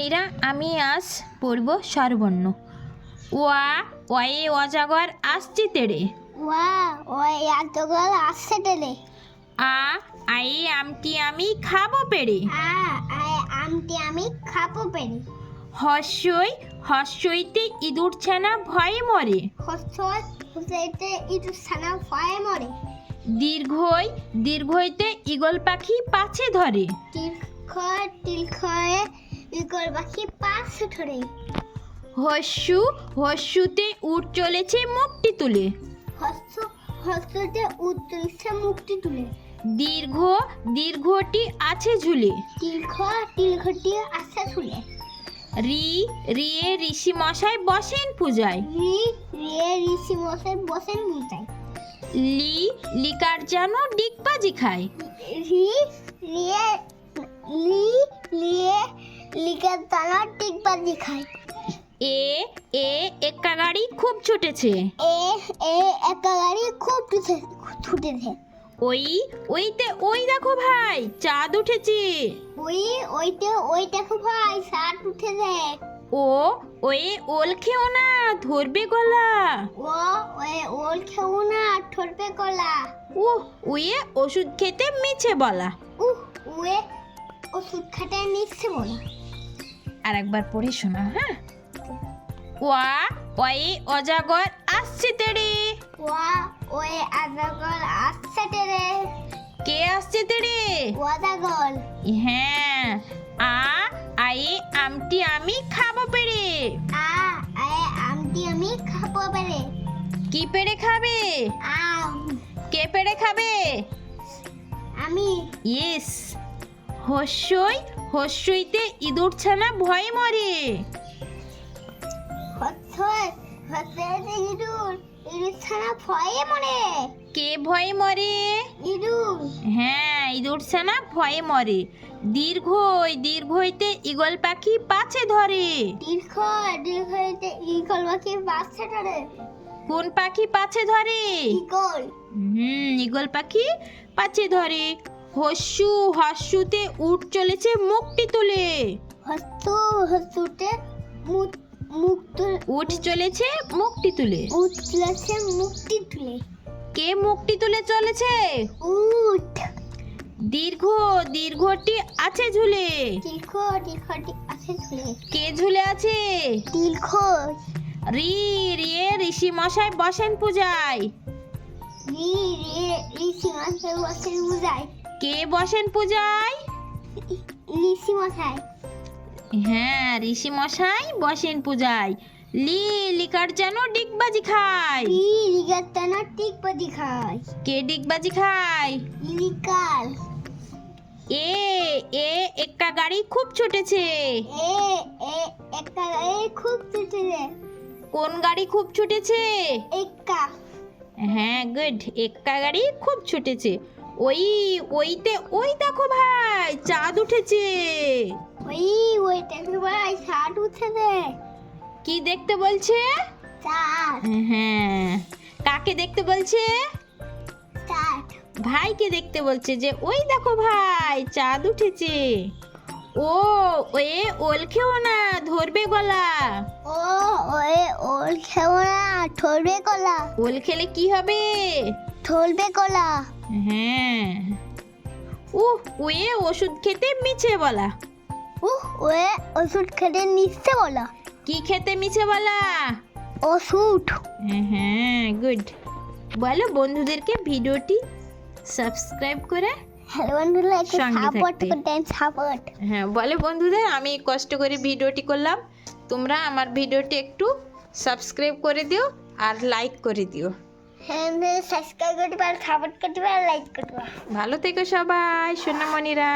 সোনামণিরা, আমি আজ পড়ব স্বরবর্ণ। ওয়া ওয়ে অজাগর আসছে তেড়ে। ওয়া ওই অজাগর আসছে তেড়ে। আ আয়ে আমটি আমি খাবো পেড়ে। আমটি আমি খাবো পেড়ে। হস্যই হস্যইতে ইঁদুর ছানা ভয়ে মরে। হস্যইতে ইঁদুর ছানা ভয়ে মরে। দীর্ঘই দীর্ঘইতে ঈগল পাখি পাছে ধরে। দীর্ঘয়ে ঈগল পাখি পাছে ধরে। হস্যুতে উট চলেছে মুখটি তুলে। হস্যতে উট চলেছে মুখটি তুলে। দীর্ঘটি আছে ঝুলে। দীর্ঘটি আছে ঝুলে। রিয়ে ঋষি মশাই বসেন পূজায়। ঋষি মশাই বসেন পূজায়। লিকার যেন ডিগবাজি খায়। লিকার যেন ডিগবাজি খায়। একা গাড়ি খুব ছুটেছে। একা গাড়ি খুব ছুটেছে। ওই দেখো ভাই চাঁদ উঠেছে। ওই দেখো ভাই চাঁদ উঠেছে। ওল খেও না ধরবে গলা। ওল খেও না ধরবে গলা। ওয়ে ওষুধ খেতে মিছে বলা। ওয়ে ওষুধ খেতে মিছে বলা। আর একবার পড়ে শোনা, হ্যাঁ। ওয়ে অজাগর আসছে তেড়ে। ওয়ে অজাগর আসছে তেড়ে। কে আসছে তেড়ে? অজাগর। হ্যাঁ। আয়ে আমটি আমি খাবো পেড়ে। আমটি আমি খাবো পেড়ে। কি পেড়ে খাবে? আম। কে পেড়ে খাবে? আমি। ইয়েস। হস্যইতে ইঁদুর ছানা ভয়ে মরে। ইঁদুর ছানা ভয়ে মরে। কে ভয়ে মরে? ইঁদুর। হ্যাঁ, ইঁদুর ছানা ভয়ে মরে। দীর্ঘইতে ঈগল পাখি পাছে ধরে। দীর্ঘইতে ঈগল পাখি পাছে ধরে। কোন পাখি পাছে ধরে? ঈগল। ঈগল পাখি পাছে ধরে। হস্যুতে উট চলেছে মুখটি তুলে। হস্যুতে উঠ চলেছে মুখটি তুলে। উট চলেছে মুখটি তুলে। কে মুখটি তুলে চলেছে? উট। দীর্ঘটি আছে ঝুলে। দীর্ঘটি আছে ঝুলে। কে ঝুলে আছে? দীর্ঘ। রিয়ে ঋষি মশাই বসেন পূজায়। ঋষি মশাই বসেন পূজায়। কে বসেন পূজায়? ঋষি মশাই। হ্যাঁ, ঋষি মশাই বসেন পূজায়। লিকার যেন ডিগবাজি খায়। লিকার যেন ডিগবাজি খায়। কে ডিগবাজি খায়? লিকার। একা গাড়ি খুব ছুটেছে। একা গাড়ি খুব ছুটেছে। কোন গাড়ি খুব ছুটেছে? একা। হ্যাঁ, গুড। একা গাড়ি খুব ছুটেছে। ওই দেখো ভাই চাঁদ উঠেছে। ওই দেখো ভাই চাঁদ উঠেছে। কি দেখতে বলছে? চাঁদ। হ্যাঁ। কাকে দেখতে বলছে? চাঁদ। ভাইকে দেখতে বলছে যে ওই দেখো ভাই চাঁদ উঠেছে। ওল খেও না ধরবে গলা। ওল খেও না ধরবে গলা। ওল খেলে কি হবে? ধরবে গলা। হ্যাঁ। ওয়ে ওষুধ খেতে মিছে বলা। ওয়ে ওষুধ খেতে মিছে বলা। কি খেতে মিছে বলা? ওষুধ। হ্যাঁ, গুড। বলো বন্ধুদেরকে ভিডিওটি সাবস্ক্রাইব করে বন্ধুরা সাপোর্ট করতেন। হ্যাঁ, বলে বন্ধুদের আমি কষ্ট করে ভিডিওটি করলাম, তোমরা আমার ভিডিওটি একটু সাবস্ক্রাইব করে দিও আর লাইক করে দিও। হ্যাঁ, সাবস্ক্রাইব করতে পারো, সাপোর্ট করতে পারো, লাইক করতে পারো। ভালো থেকো সবাই সোনামণিরা।